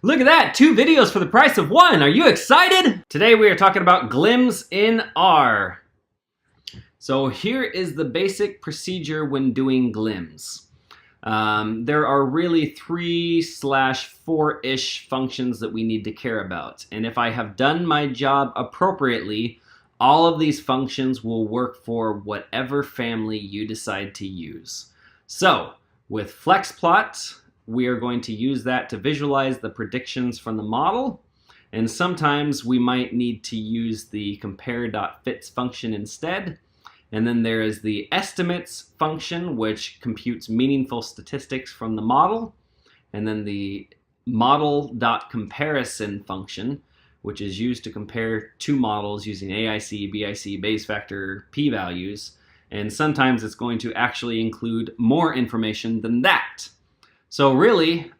Look at that, 2 videos for the price of 1. Are you excited? Today we are talking about glims in R. So here is the basic procedure when doing glims. There are really 3/4-ish functions that we need to care about. And if I have done my job appropriately, all of these functions will work for whatever family you decide to use. So with FlexPlot, we are going to use that to visualize the predictions from the model. And sometimes we might need to use the compare.fits function instead. And then there is the estimates function, which computes meaningful statistics from the model. And then the model.comparison function, which is used to compare 2 models using AIC, BIC, Bayes factor, p-values. And sometimes it's going to actually include more information than that. So really,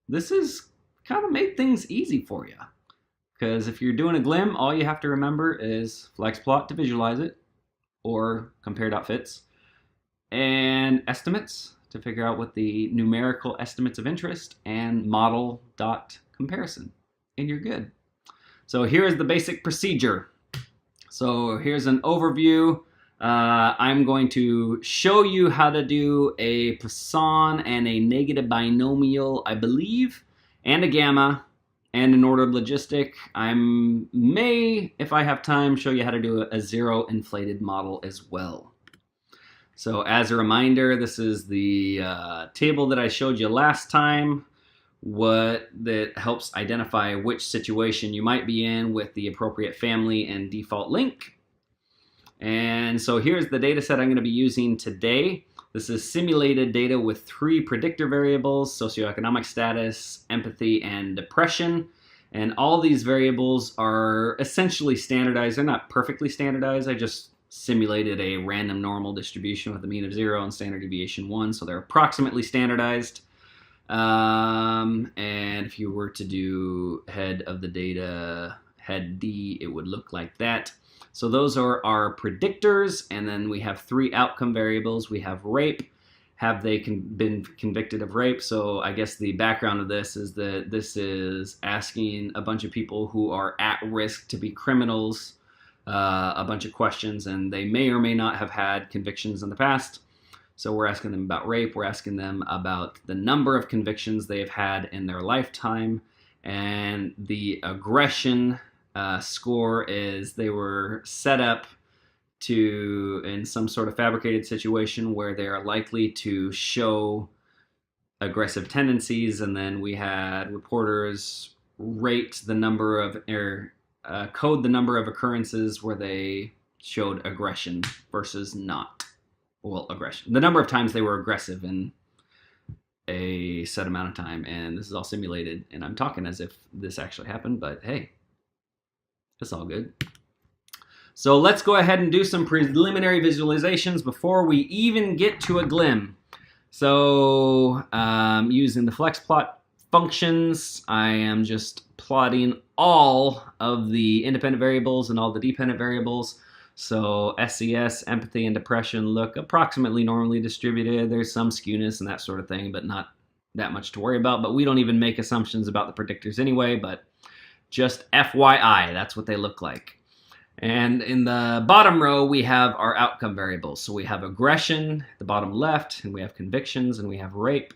this has kind of made things easy for you. Because if you're doing a glim, all you have to remember is FlexPlot to visualize it, or compare.fits, and estimates to figure out what the numerical estimates of interest, and model.comparison, and you're good. So here's the basic procedure. So here's an overview. I'm going to show you how to do a poisson and a negative binomial, I believe, and a gamma, and an ordered logistic. I may, if I have time, show you how to do a zero inflated model as well. So as a reminder, this is the table that I showed you last time, that helps identify which situation you might be in with the appropriate family and default link. And so here's the data set I'm going to be using today. This is simulated data with 3 predictor variables: socioeconomic status, empathy, and depression. And all these variables are essentially standardized. They're not perfectly standardized. I just simulated a random normal distribution with a mean of 0 and standard deviation 1, so they're approximately standardized. And if you were to do head of the data, head D, it would look like that. So those are our predictors, and then we have 3 outcome variables. We have rape. Have they been convicted of rape? So I guess the background of this is that this is asking a bunch of people who are at risk to be criminals a bunch of questions, and they may or may not have had convictions in the past. So we're asking them about rape. We're asking them about the number of convictions they've had in their lifetime, and the aggression score is they were set up to in some sort of fabricated situation where they are likely to show aggressive tendencies. And then we had reporters rate the number of code the number of occurrences where they showed aggression versus not. Well, aggression, the number of times they were aggressive in a set amount of time. And this is all simulated, and I'm talking as if this actually happened, but hey, it's all good. So let's go ahead and do some preliminary visualizations before we even get to a glim. So using the FlexPlot functions, I am just plotting all of the independent variables and all the dependent variables. So SES, empathy, and depression look approximately normally distributed. There's some skewness and that sort of thing, but not that much to worry about. But we don't even make assumptions about the predictors anyway, but just FYI, that's what they look like. And in the bottom row, we have our outcome variables. So we have aggression at the bottom left, and we have convictions, and we have rape.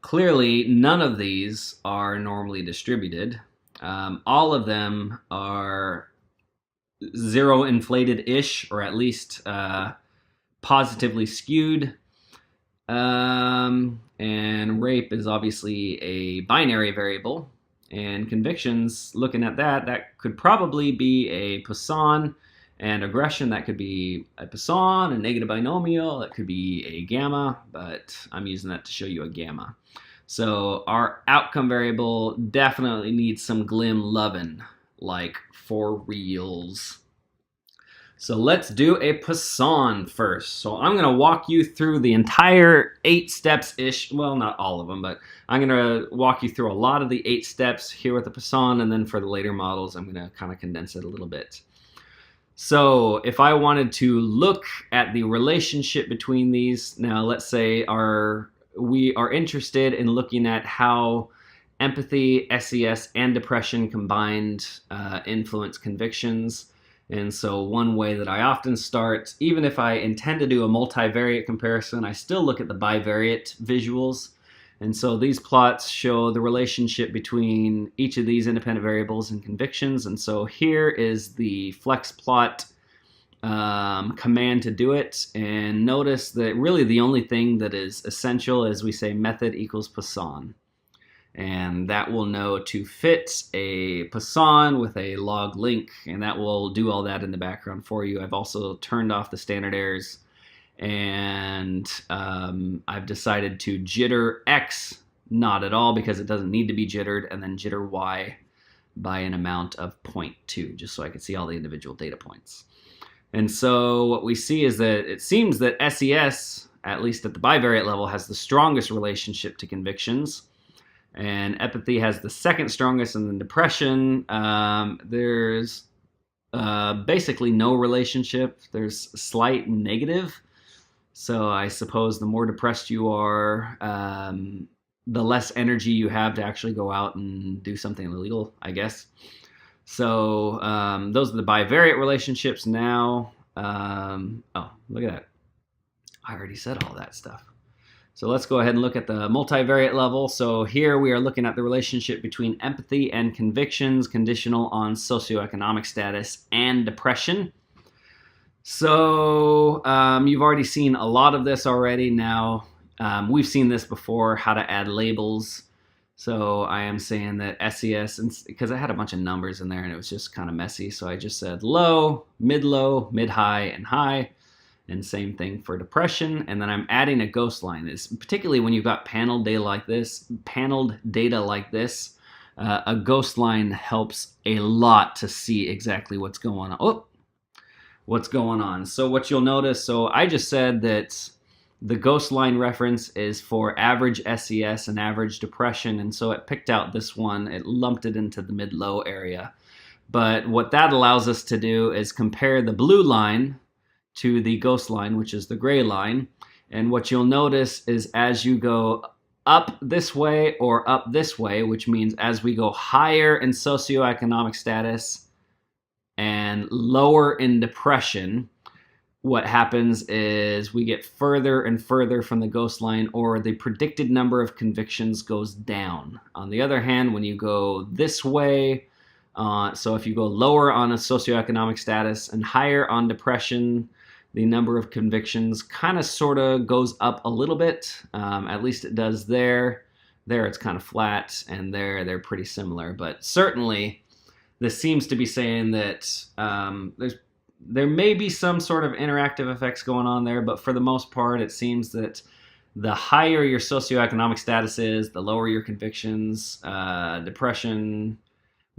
Clearly, none of these are normally distributed. All of them are zero inflated-ish, or at least positively skewed. And rape is obviously a binary variable. And convictions, looking at that, that could probably be a poisson, and aggression, that could be a poisson, a negative binomial, that could be a gamma, but I'm using that to show you a gamma. So our outcome variable definitely needs some glim lovin', like for reals. So let's do a poisson first. So I'm going to walk you through the entire 8 steps-ish. Well, not all of them, but I'm going to walk you through a lot of the 8 steps here with the poisson, and then for the later models, I'm going to kind of condense it a little bit. So if I wanted to look at the relationship between these, now let's say our we are interested in looking at how empathy, SES, and depression combined influence convictions. And so one way that I often start, even if I intend to do a multivariate comparison, I still look at the bivariate visuals. And so these plots show the relationship between each of these independent variables and convictions. And so here is the flex plot command to do it. And notice that really the only thing that is essential is we say method equals poisson. And that will know to fit a poisson with a log link, and that will do all that in the background for you. I've also turned off the standard errors, and I've decided to jitter X not at all because it doesn't need to be jittered, and then jitter Y by an amount of 0.2, just so I can see all the individual data points. And so what we see is that it seems that SES, at least at the bivariate level, has the strongest relationship to convictions. And empathy has the second strongest, and then depression, there's basically no relationship. There's slight negative. So I suppose the more depressed you are, the less energy you have to actually go out and do something illegal, I guess. So those are the bivariate relationships now. Oh, look at that. I already said all that stuff. So let's go ahead and look at the multivariate level. So here we are looking at the relationship between empathy and convictions, conditional on socioeconomic status and depression. So you've already seen a lot of this already now. We've seen this before, how to add labels. So I am saying that SES, because I had a bunch of numbers in there and it was just kind of messy. So I just said low, mid-high, and high. And same thing for depression. And then I'm adding a ghost line. It's particularly when you've got paneled data like this, a ghost line helps a lot to see exactly what's going on. So what you'll notice, so I just said that the ghost line reference is for average SES and average depression. And so it picked out this one. It lumped it into the mid-low area. But what that allows us to do is compare the blue line to the ghost line, which is the gray line. And what you'll notice is as you go up this way or up this way, which means as we go higher in socioeconomic status and lower in depression, what happens is we get further and further from the ghost line, or the predicted number of convictions goes down. On the other hand, when you go this way, so if you go lower on a socioeconomic status and higher on depression, the number of convictions kind of sort of goes up a little bit. At least it does there. There it's kind of flat, and there they're pretty similar. But certainly this seems to be saying that there may be some sort of interactive effects going on there, but for the most part it seems that the higher your socioeconomic status is, the lower your convictions. Depression,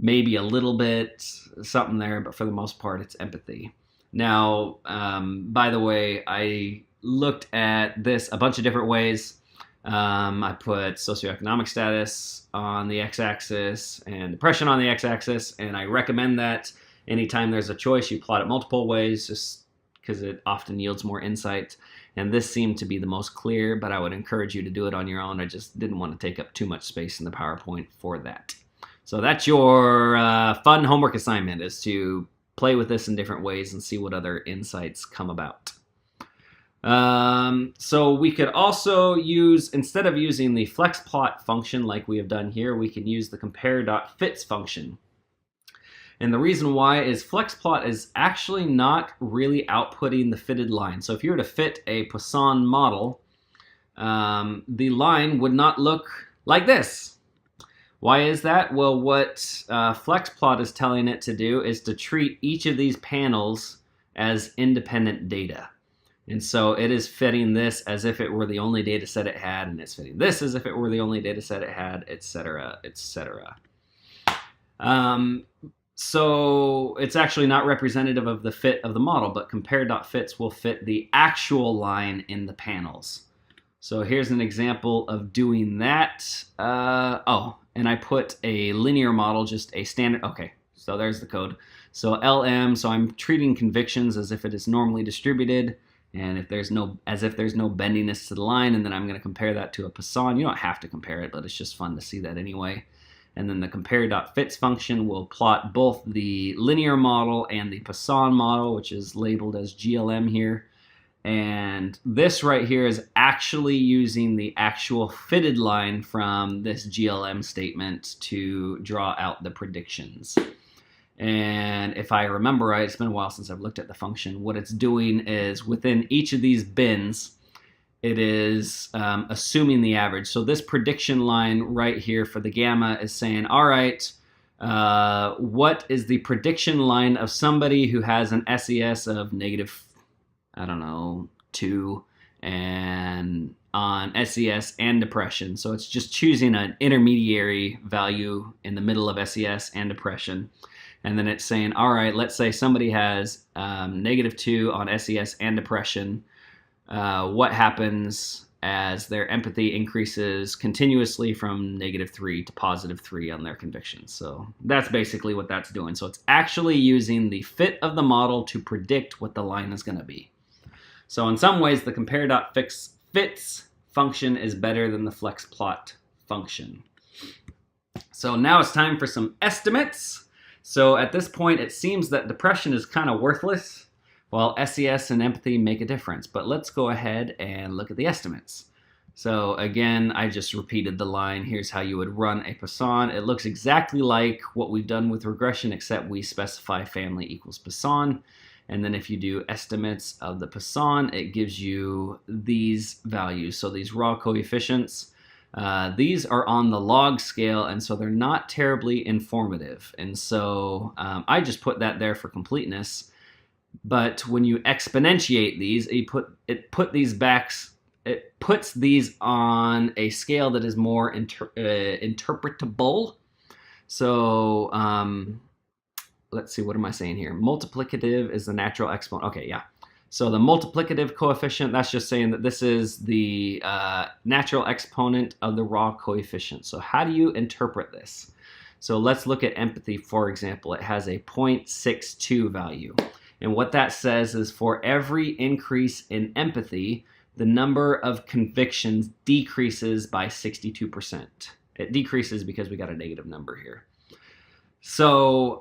maybe a little bit, something there, but for the most part it's empathy. Now, by the way, I looked at this a bunch of different ways. I put socioeconomic status on the x-axis and depression on the x-axis, and I recommend that anytime there's a choice, you plot it multiple ways, just because it often yields more insight. And this seemed to be the most clear, but I would encourage you to do it on your own. I just didn't want to take up too much space in the PowerPoint for that. So that's your fun homework assignment, is to play with this in different ways and see what other insights come about. So we could also use, instead of using the flexplot function like we have done here, we can use the compare.fits function. And the reason why is flexplot is actually not really outputting the fitted line. So if you were to fit a Poisson model, the line would not look like this. Why is that? Well, what flexplot is telling it to do is to treat each of these panels as independent data. And so it is fitting this as if it were the only data set it had, and it's fitting this as if it were the only data set it had, etc., etc. So it's actually not representative of the fit of the model, but compare.fits will fit the actual line in the panels. So here's an example of doing that. And I put a linear model, just a standard. Okay, so there's the code. So LM, so I'm treating convictions as if it is normally distributed. And if there's no, as if there's no bendiness to the line, and then I'm going to compare that to a poisson. You don't have to compare it, but it's just fun to see that anyway. And then the compare.fits function will plot both the linear model and the poisson model, which is labeled as GLM here. And this right here is actually using the actual fitted line from this GLM statement to draw out the predictions. And if I remember right, it's been a while since I've looked at the function. What it's doing is within each of these bins, it is assuming the average. So this prediction line right here for the gamma is saying, all right, what is the prediction line of somebody who has an SES of negative, I don't know, 2, and on SES and depression. So it's just choosing an intermediary value in the middle of SES and depression. And then it's saying, all right, let's say somebody has negative 2 on SES and depression. What happens as their empathy increases continuously from negative 3 to positive 3 on their convictions? So that's basically what that's doing. So it's actually using the fit of the model to predict what the line is going to be. So in some ways, the compare.fits function is better than the flexplot function. So now it's time for some estimates. So at this point, it seems that depression is kind of worthless, while SES and empathy make a difference. But let's go ahead and look at the estimates. So again, I just repeated the line. Here's how you would run a poisson. It looks exactly like what we've done with regression, except we specify family equals poisson. And then if you do estimates of the poisson, it gives you these values. So these raw coefficients, these are on the log scale, and so they're not terribly informative. And so I just put that there for completeness. But when you exponentiate these, it puts these on a scale that is more interpretable. So let's see, what am I saying here? Multiplicative is the natural exponent. Okay, yeah. So the multiplicative coefficient, that's just saying that this is the natural exponent of the raw coefficient. So how do you interpret this? So let's look at empathy, for example. It has a 0.62 value. And what that says is for every increase in empathy, the number of convictions decreases by 62%. It decreases because we got a negative number here. So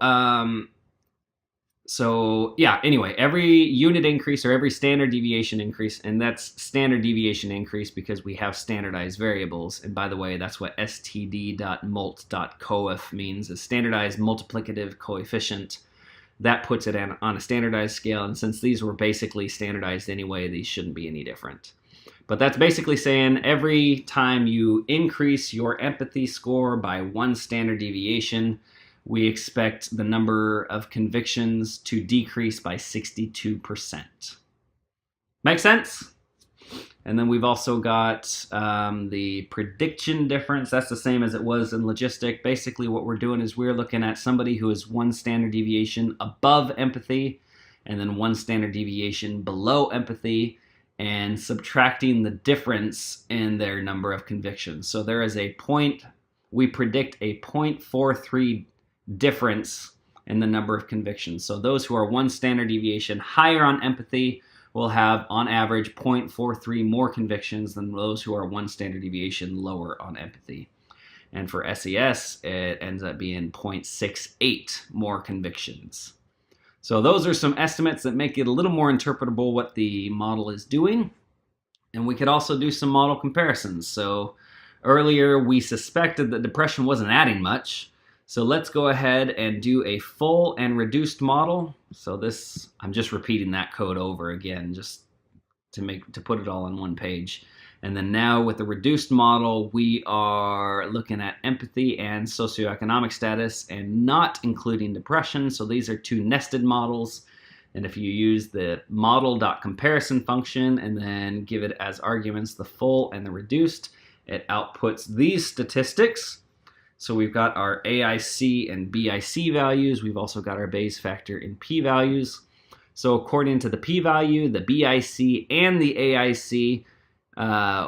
yeah, anyway, every unit increase or every standard deviation increase, and that's standard deviation increase because we have standardized variables. And by the way, that's what std.mult.coef means, is standardized multiplicative coefficient. That puts it on a standardized scale, and since these were basically standardized anyway, these shouldn't be any different. But that's basically saying every time you increase your empathy score by 1 standard deviation, we expect the number of convictions to decrease by 62%. Make sense? And then we've also got the prediction difference. That's the same as it was in logistic. Basically what we're doing is we're looking at somebody who is 1 standard deviation above empathy and then 1 standard deviation below empathy, and subtracting the difference in their number of convictions. So there is we predict a 0.43 difference in the number of convictions. So those who are 1 standard deviation higher on empathy will have, on average, 0.43 more convictions than those who are 1 standard deviation lower on empathy. And for SES, it ends up being 0.68 more convictions. So those are some estimates that make it a little more interpretable what the model is doing. And we could also do some model comparisons. So earlier we suspected that depression wasn't adding much. So let's go ahead and do a full and reduced model. So this, I'm just repeating that code over again, just to put it all on one page. And then now with the reduced model, we are looking at empathy and socioeconomic status and not including depression. So these are 2 nested models. And if you use the model.comparison function and then give it as arguments the full and the reduced, it outputs these statistics. So we've got our AIC and BIC values. We've also got our Bayes factor and p-values. So according to the p-value, the BIC, and the AIC,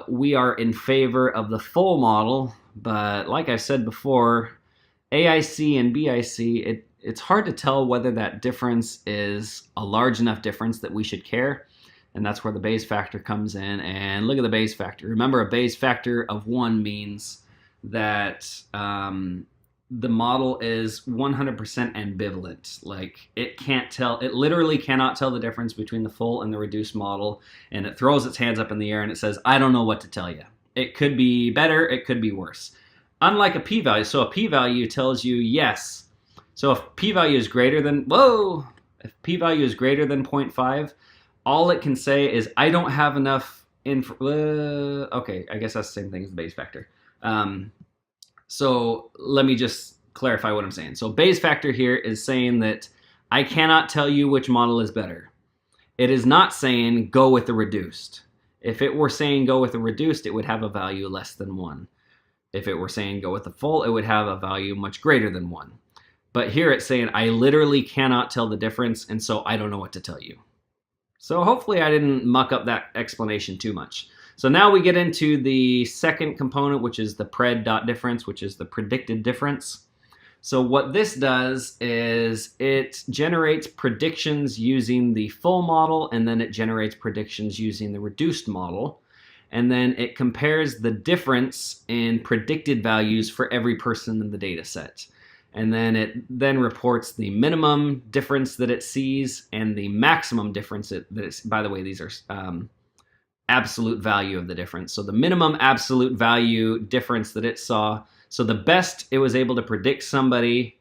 we are in favor of the full model. But like I said before, AIC and BIC, it's hard to tell whether that difference is a large enough difference that we should care. and that's where the Bayes factor comes in. And look at the Bayes factor. Remember, a Bayes factor of 1 means that the model is 100% ambivalent. Like, it literally cannot tell the difference between the full and the reduced model, and it throws its hands up in the air and it says, I don't know what to tell you. It could be better, it could be worse. Unlike a p-value, so a p-value tells you yes. So if p-value is greater than, if p-value is greater than 0.5, all it can say is, I don't have enough okay, I guess that's the same thing as the Bayes factor. So let me just clarify what I'm saying. So Bayes factor here is saying that I cannot tell you which model is better. It is not saying go with the reduced. If it were saying go with the reduced, it would have a value less than 1. If it were saying go with the full, it would have a value much greater than 1. But here it's saying I literally cannot tell the difference, and so I don't know what to tell you. So hopefully I didn't muck up that explanation too much. So now we get into the second component, which is the pred.difference, which is the predicted difference. So what this does is it generates predictions using the full model, and then it generates predictions using the reduced model. And then it compares the difference in predicted values for every person in the data set. And then it then reports the minimum difference that it sees and the maximum difference that it's, by the way, these are absolute value of the difference. So the minimum absolute value difference that it saw, so the best it was able to predict somebody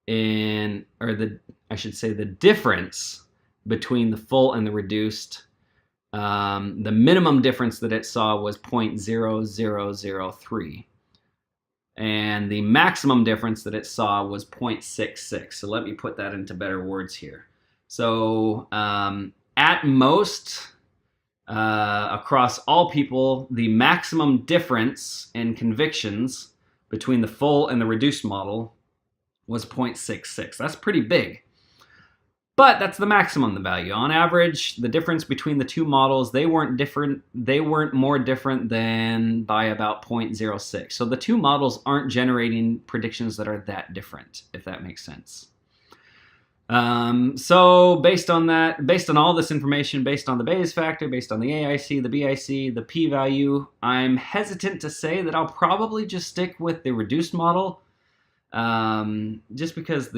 in, I should say the difference between the full and the reduced, the minimum difference that it saw was 0.0003. And the maximum difference that it saw was 0.66. So let me put that into better words here. So at most, across all people, the maximum difference in convictions between the full and the reduced model was 0.66. That's pretty big. But that's the maximum the value. On average, the difference between the two models, they weren't more different than by about 0.06. So the two models aren't generating predictions that are that different, if that makes sense. So based on all this information, based on the Bayes factor, based on the AIC, the BIC, the p-value, I'm hesitant to say that I'll probably just stick with the reduced model, just because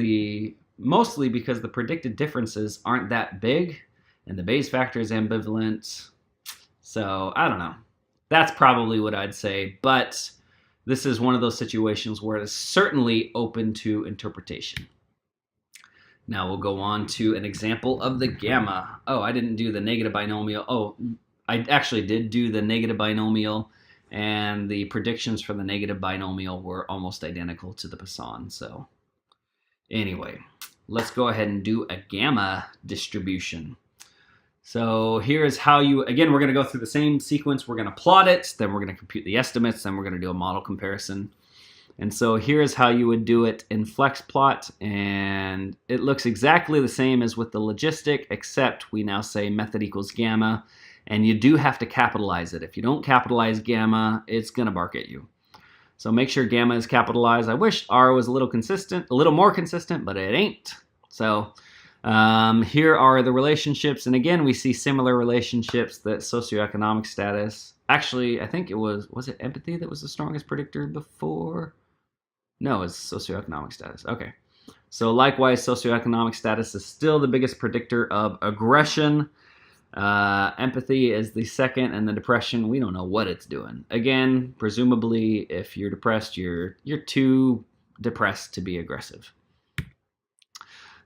mostly because the predicted differences aren't that big, and the Bayes factor is ambivalent. So I don't know. That's probably what I'd say, but this is one of those situations where it is certainly open to interpretation. Now we'll go on to an example of the gamma. Oh, I didn't do the negative binomial. Oh, I actually did do the negative binomial, and the predictions for the negative binomial were almost identical to the Poisson. So anyway, let's go ahead and do a gamma distribution. So here's how again, we're going to go through the same sequence. We're going to plot it, then we're going to compute the estimates, then we're going to do a model comparison. And so here's how you would do it in FlexPlot, and it looks exactly the same as with the logistic, except we now say method equals gamma, and you do have to capitalize it. If you don't capitalize gamma, it's going to bark at you. So make sure gamma is capitalized. I wish R was a little more consistent, but it ain't. So here are the relationships, and again, we see similar relationships that socioeconomic status. Actually, I think was it empathy that was the strongest predictor before? No, it's socioeconomic status. Okay. So likewise, socioeconomic status is still the biggest predictor of aggression. Empathy is the second, and the depression, we don't know what it's doing. Again, presumably, if you're depressed, you're too depressed to be aggressive.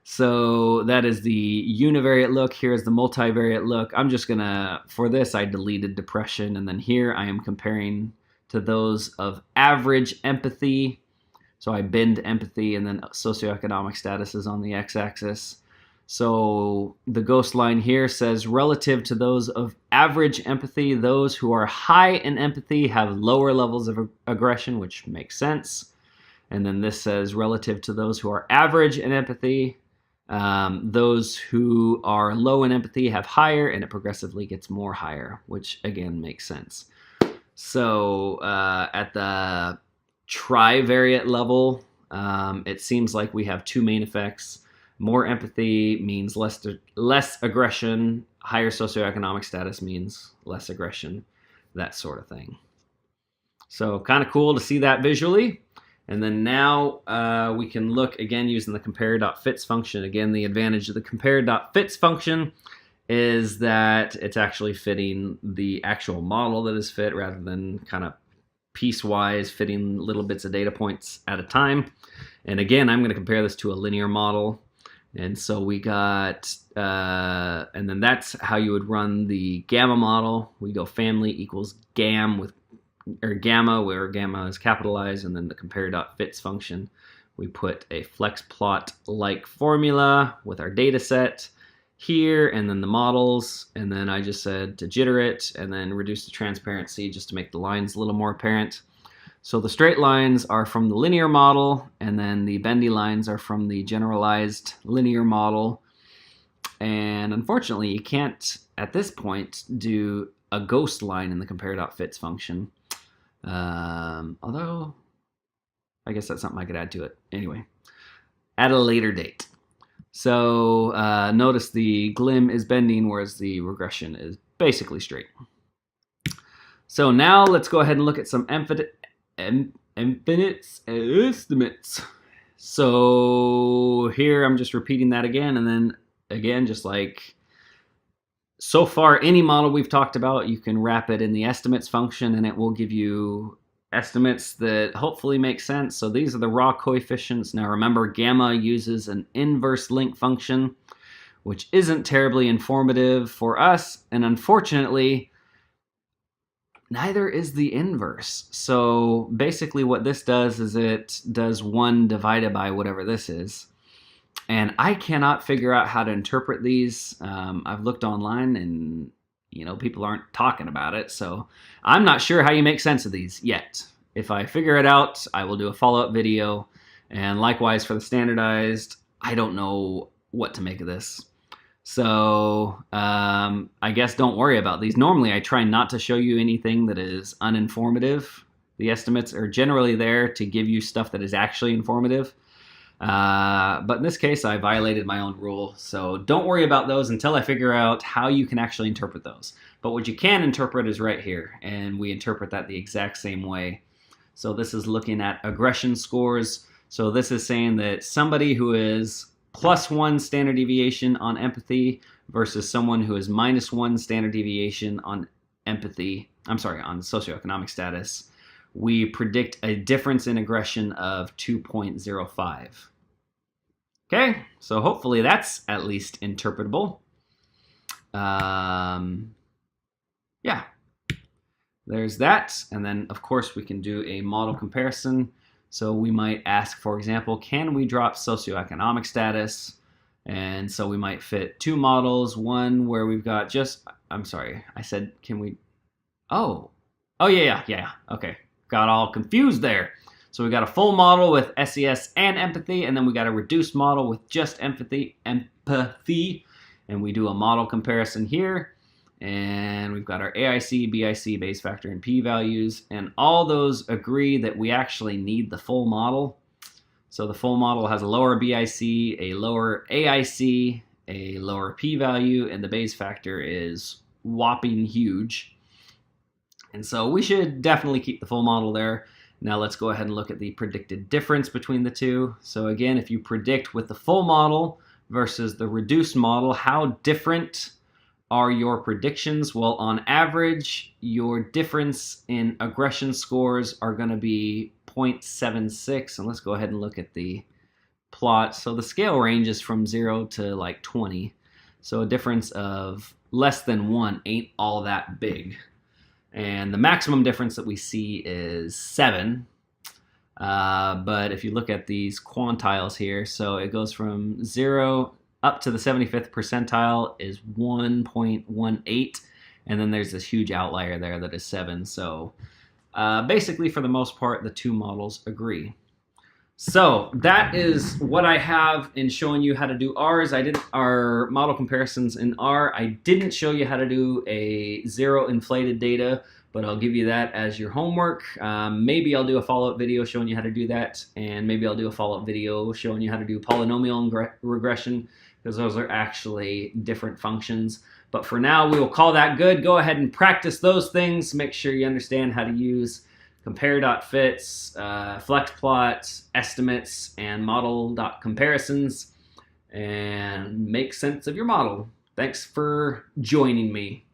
So that is the univariate look. Here's the multivariate look. I'm just gonna, for this, I deleted depression, and then here I am comparing to those of average empathy. So I binned empathy, and then socioeconomic status is on the x-axis. So the ghost line here says relative to those of average empathy, those who are high in empathy have lower levels of aggression, which makes sense. And then this says relative to those who are average in empathy, those who are low in empathy have higher, and it progressively gets more higher, which again makes sense. So at the trivariate level, it seems like we have two main effects. More empathy means less aggression. higher socioeconomic status means less aggression, that sort of thing. So kind of cool to see that visually. And then now we can look again using the compare.fits function. Again, the advantage of the compare.fits function is that it's actually fitting the actual model that is fit rather than kind of piecewise fitting little bits of data points at a time. And again, I'm going to compare this to a linear model. And so we got, and then that's how you would run the gamma model. We go family equals gam with, or gamma, where gamma is capitalized, and then the compare.fits function. We put a flex plot like formula with our data set here, and then the models, and then I just said to jitter it, and then reduce the transparency just to make the lines a little more apparent. So the straight lines are from the linear model, and then the bendy lines are from the generalized linear model. And unfortunately, you can't, at this point, do a ghost line in the compare.fits function. Although, I guess that's something I could add to it. Anyway, at a later date. So notice the glim is bending, whereas the regression is basically straight. So now let's go ahead and look at some estimates. So here I'm just repeating that again, and then again, just like so far, any model we've talked about, you can wrap it in the estimates function, and it will give you estimates that hopefully make sense. So these are the raw coefficients. Now remember, gamma uses an inverse link function, which isn't terribly informative for us, and unfortunately, neither is the inverse. So basically what this does is it does 1 divided by whatever this is. And I cannot figure out how to interpret these. I've looked online and, people aren't talking about it. So I'm not sure how you make sense of these yet. If I figure it out, I will do a follow-up video. And likewise for the standardized, I don't know what to make of this. So I guess don't worry about these. Normally I try not to show you anything that is uninformative. The estimates are generally there to give you stuff that is actually informative. But in this case, I violated my own rule, so don't worry about those until I figure out how you can actually interpret those. But what you can interpret is right here, and we interpret that the exact same way. So this is looking at aggression scores. So this is saying that somebody who is +1 standard deviation on empathy versus someone who is -1 standard deviation on empathy, on socioeconomic status, we predict a difference in aggression of 2.05. Okay, so hopefully that's at least interpretable. Yeah, there's that. And then, of course, we can do a model comparison. So we might ask, for example, can we drop socioeconomic status? And so we might fit 2 models, one where we've got just, I said, can we, oh, yeah, okay. Got all confused there. So we got a full model with SES and empathy, and then we got a reduced model with just empathy, and we do a model comparison here, and we've got our AIC, BIC, base factor, and p-values, and all those agree that we actually need the full model. So the full model has a lower BIC, a lower AIC, a lower p-value, and the base factor is whopping huge. And so we should definitely keep the full model there. Now let's go ahead and look at the predicted difference between the two. So again, if you predict with the full model versus the reduced model, how different are your predictions? Well, on average, your difference in aggression scores are going to be 0.76. And let's go ahead and look at the plot. So the scale ranges from 0 to like 20. So a difference of less than 1 ain't all that big. And the maximum difference that we see is 7. But if you look at these quantiles here, so it goes from 0 up to the 75th percentile is 1.18. And then there's this huge outlier there that is 7. So basically, for the most part, the 2 models agree. So that is what I have in showing you how to do R's. I did our model comparisons in R. I didn't show you how to do a 0 inflated data, but I'll give you that as your homework. Maybe I'll do a follow-up video showing you how to do that, and maybe I'll do a follow-up video showing you how to do polynomial regression, because those are actually different functions. But for now, we will call that good. Go ahead and practice those things. Make sure you understand how to use compare.fits, flexplot, estimates, and model.comparisons, and make sense of your model. Thanks for joining me.